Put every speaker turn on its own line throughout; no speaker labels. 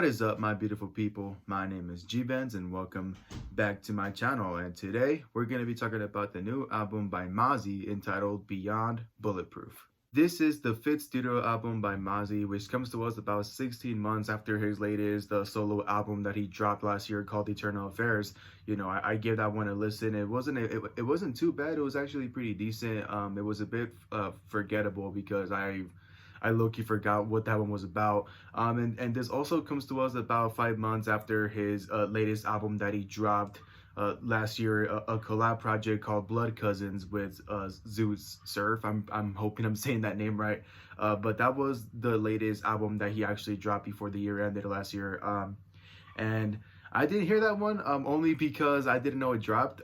What is up, my beautiful people? My name is G-Benz and welcome back to my channel. And today we're going to be talking about the new album by Mozzy entitled Beyond Bulletproof. This is the fifth studio album by Mozzy, which comes to us about 16 months after his latest solo album that he dropped last year called Eternal Affairs. I gave that one a listen. It wasn't too bad. It was actually pretty decent. It was a bit forgettable because I low-key forgot what that one was about. And this also comes to us about 5 months after his latest album that he dropped last year, a collab project called Blood Cousins with Zeus Surf. I'm hoping I'm saying that name right. But that was the latest album that he actually dropped before the year ended last year. And I didn't hear that one only because I didn't know it dropped.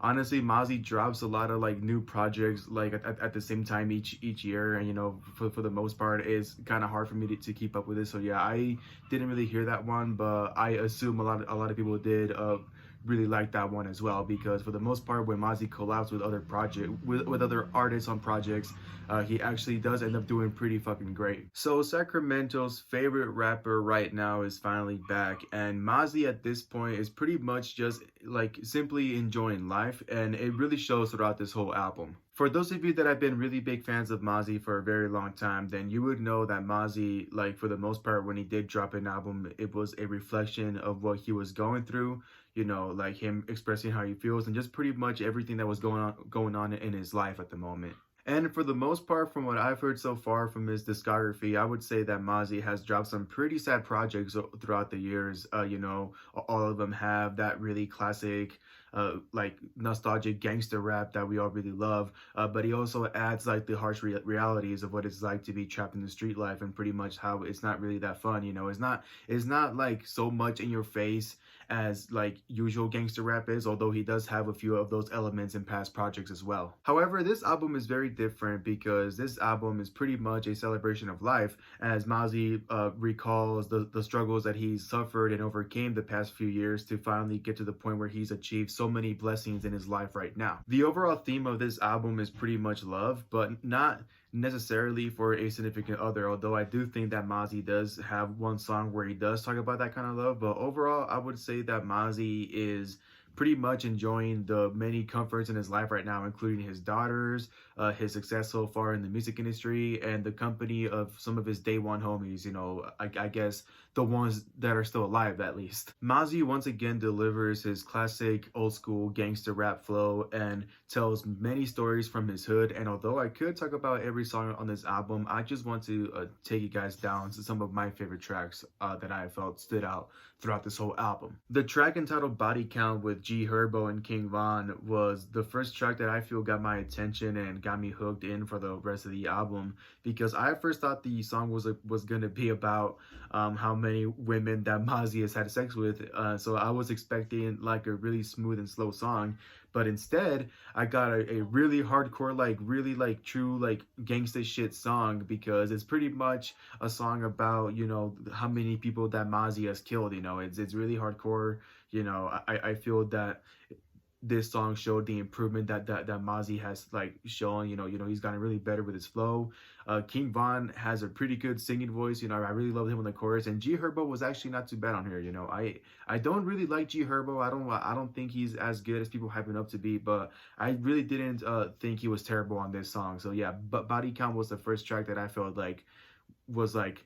Honestly, Mozzy drops a lot of like new projects like at the same time each year, and for the most part it's kind of hard for me to keep up with it. So yeah, I didn't really hear that one, but I assume a lot of people did really like that one as well, because for the most part when Mozzy collabs with other with other artists on projects, he actually does end up doing pretty fucking great. So Sacramento's favorite rapper right now is finally back, and Mozzy at this point is pretty much just like simply enjoying life, and it really shows throughout this whole album. For those of you that have been really big fans of Mozzy for a very long time, then you would know that Mozzy, like for the most part, when he did drop an album, it was a reflection of what he was going through, like him expressing how he feels and just pretty much everything that was going on in his life at the moment. And for the most part, from what I've heard so far from his discography, I would say that Mozzy has dropped some pretty sad projects throughout the years. All of them have that really classic, like nostalgic gangster rap that we all really love. But he also adds like the harsh realities of what it's like to be trapped in the street life, and pretty much how it's not really that fun. It's not like so much in your face as like usual gangster rap is, although he does have a few of those elements in past projects as well. However, this album is very different because this album is pretty much a celebration of life, as Mozzy recalls the struggles that he's suffered and overcame the past few years to finally get to the point where he's achieved so many blessings in his life right now. The overall theme of this album is pretty much love, but not necessarily for a significant other, although I do think that Mozzy does have one song where he does talk about that kind of love. But overall, I would say that Mozzy is pretty much enjoying the many comforts in his life right now, including his daughters, his success so far in the music industry, and the company of some of his day one homies, I guess the ones that are still alive at least. Mozzy once again delivers his classic old school gangster rap flow and tells many stories from his hood. And although I could talk about every song on this album, I just want to take you guys down to some of my favorite tracks that I felt stood out throughout this whole album. The track entitled Body Count with G Herbo and King Von was the first track that I feel got my attention and got me hooked in for the rest of the album, because I first thought the song was gonna be about how many women that Mozzy has had sex with, so I was expecting like a really smooth and slow song, but instead I got a really hardcore, like really like true like gangsta shit song, because it's pretty much a song about how many people that Mozzy has killed. It's really hardcore. I feel that this song showed the improvement that Mozzy has like shown. He's gotten really better with his flow. King Von has a pretty good singing voice. I really love him on the chorus, and G Herbo was actually not too bad on here. I don't really like G Herbo. I don't think he's as good as people hype him up to be, but I really didn't think he was terrible on this song. So yeah, but Body Count was the first track that I felt like was like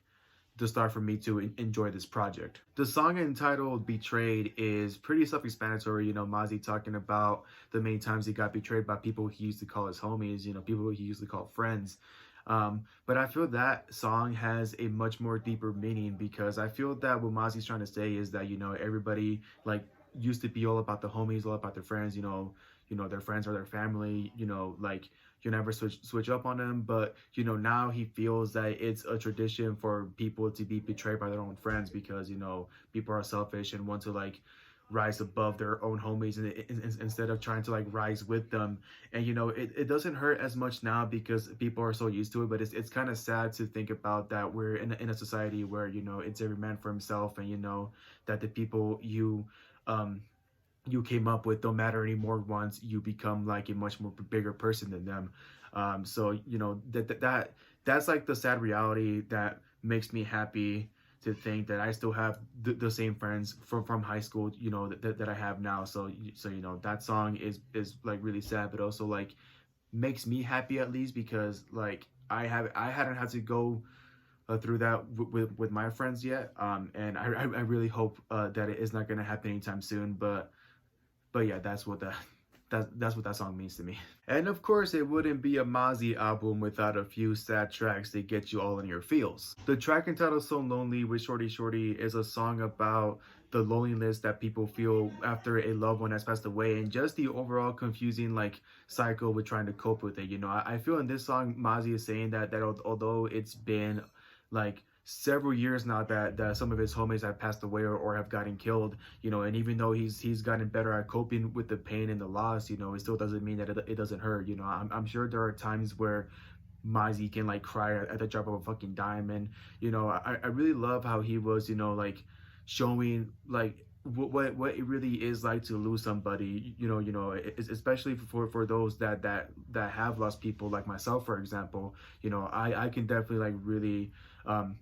the start for me to enjoy this project. The song entitled Betrayed is pretty self-explanatory. Mozzy talking about the many times he got betrayed by people he used to call his homies, people he used to call friends. But I feel that song has a much more deeper meaning, because I feel that what Mozzy's trying to say is that, everybody like used to be all about the homies, all about their friends, their friends are their family, like you never switch up on them. But now he feels that it's a tradition for people to be betrayed by their own friends, because people are selfish and want to like rise above their own homies, and instead of trying to like rise with them. And it doesn't hurt as much now because people are so used to it, but it's kind of sad to think about that we're in a society where it's every man for himself, and that the people you came up with don't matter anymore once you become like a much more bigger person than them. So that's like the sad reality that makes me happy to think that I still have the same friends from high school, you know, that I have now. So you know, that song is like really sad, but also like makes me happy at least because like I hadn't had to go through that with my friends yet. And I really hope that it is not gonna happen anytime soon. But yeah, that's what that song means to me. And of course, it wouldn't be a Mozzy album without a few sad tracks that get you all in your feels. The track entitled So Lonely with Shorty Shorty is a song about the loneliness that people feel after a loved one has passed away and just the overall confusing like cycle with trying to cope with it. You know, I feel in this song, Mozzy is saying that although it's been like several years now that some of his homies have passed away or have gotten killed, you know, and even though he's gotten better at coping with the pain and the loss, you know, it still doesn't mean that it doesn't hurt. You know, I'm sure there are times where Mozzy can like cry at the drop of a fucking dime. And you know, I really love how he was, you know, like showing like what it really is like to lose somebody, you know, especially for those that have lost people like myself, for example. You know, I can definitely like really um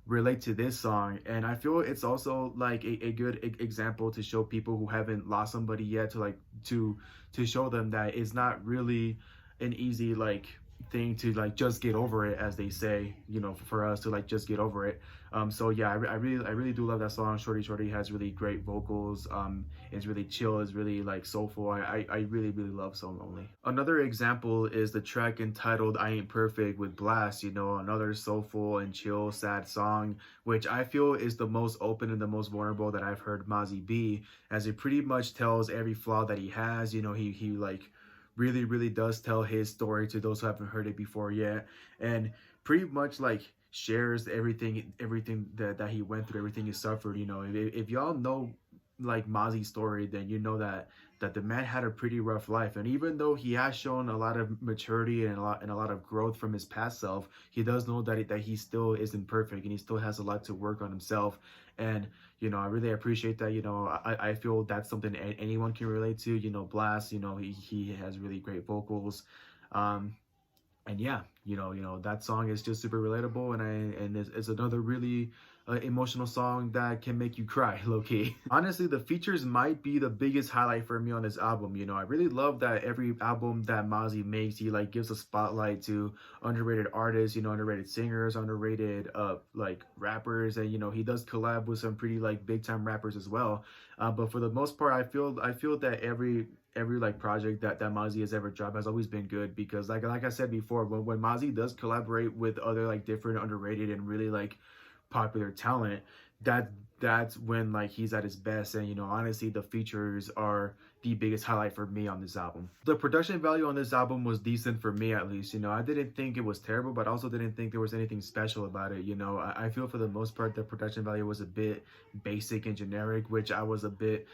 relate to this song, and I feel it's also like a good example to show people who haven't lost somebody yet to like to show them that it's not really an easy like thing to like just get over it, as they say, you know, for us to like just get over it. So yeah, I really do love that song. Shorty Shorty has really great vocals. It's really chill, it's really like soulful. I really love So Lonely. Another example is the track entitled I Ain't Perfect with Blast, you know, another soulful and chill sad song, which I feel is the most open and the most vulnerable that I've heard Mozzy be, as it pretty much tells every flaw that he has. You know, he like really does tell his story to those who haven't heard it before yet, and pretty much like shares everything that he went through, everything he suffered. You know, if y'all know like Mozzy's story, then you know that the man had a pretty rough life. And even though he has shown a lot of maturity and a lot of growth from his past self, he does know that he still isn't perfect and he still has a lot to work on himself. And you know, I really appreciate that. You know, I feel that's something anyone can relate to. You know, Blast, you know, he has really great vocals. um and yeah, you know that song is just super relatable, and it's another really emotional song that can make you cry, low key. Honestly, the features might be the biggest highlight for me on this album. You know, I really love that every album that Mozzy makes, he like gives a spotlight to underrated artists, you know, underrated singers, underrated like rappers, and you know, he does collab with some pretty like big time rappers as well. But for the most part, I feel that every like project that Mozzy has ever dropped has always been good, because like I said before, when Mozzy does collaborate with other like different underrated and really like popular talent, that that's when like he's at his best. And you know, honestly, the features are the biggest highlight for me on this album. The production value on this album was decent for me, at least. You know, I didn't think it was terrible, but I also didn't think there was anything special about it. You know, I feel for the most part the production value was a bit basic and generic, which I was a bit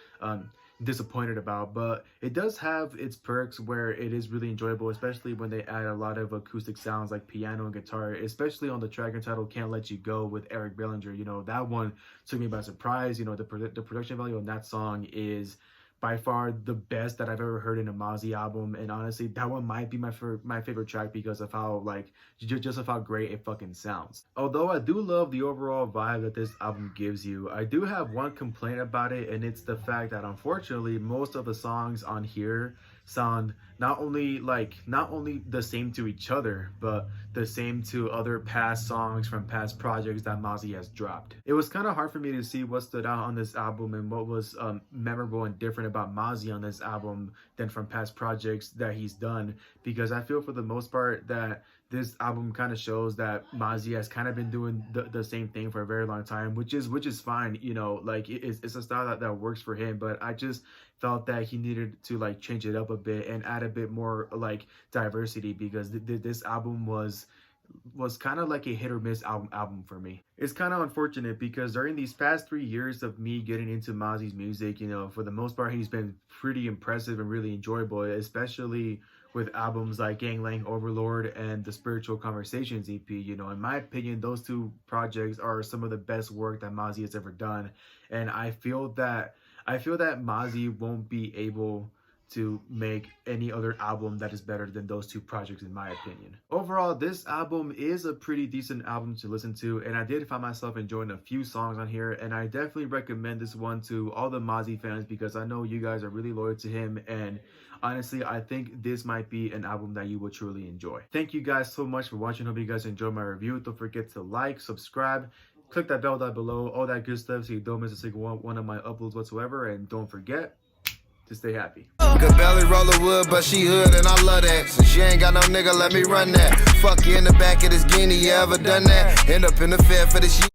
disappointed about. But it does have its perks where it is really enjoyable, especially when they add a lot of acoustic sounds like piano and guitar, especially on the track entitled Can't Let You Go with Eric Bellinger. You know, that one took me by surprise. You know, the production value on that song is by far the best that I've ever heard in a Mozzy album, and honestly, that one might be my favorite track because of how like just of how great it fucking sounds. Although I do love the overall vibe that this album gives you, I do have one complaint about it, and it's the fact that unfortunately most of the songs on here sound not only the same to each other, but the same to other past songs from past projects that Mozzy has dropped. It was kind of hard for me to see what stood out on this album and what was memorable and different about Mozzy on this album than from past projects that he's done, because I feel for the most part that this album kind of shows that Mozzy has kind of been doing the same thing for a very long time, which is fine. You know, like it's a style that works for him, but I just felt that he needed to like change it up a bit and add a bit more like diversity, because this album was kind of like a hit or miss album for me. It's kind of unfortunate because during these past 3 years of me getting into Mozzy's music, you know, for the most part he's been pretty impressive and really enjoyable, especially with albums like Gangland Overlord and the Spiritual Conversations EP. You know, in my opinion, those two projects are some of the best work that Mozzy has ever done, and I feel that Mozzy won't be able to make any other album that is better than those two projects, in my opinion. Overall, this album is a pretty decent album to listen to, and I did find myself enjoying a few songs on here, and I definitely recommend this one to all the Mozzy fans because I know you guys are really loyal to him, and honestly, I think this might be an album that you will truly enjoy. Thank you guys so much for watching. Hope you guys enjoyed my review. Don't forget to like, subscribe, click that bell down below, all that good stuff so you don't miss a single one of my uploads whatsoever. And don't forget to stay happy.
Could barely roll the wood, but she hood and I love that. Since she ain't got no nigga, let me run that. Fuck you in the back of this guinea, you ever done that? End up in the fair for the shit.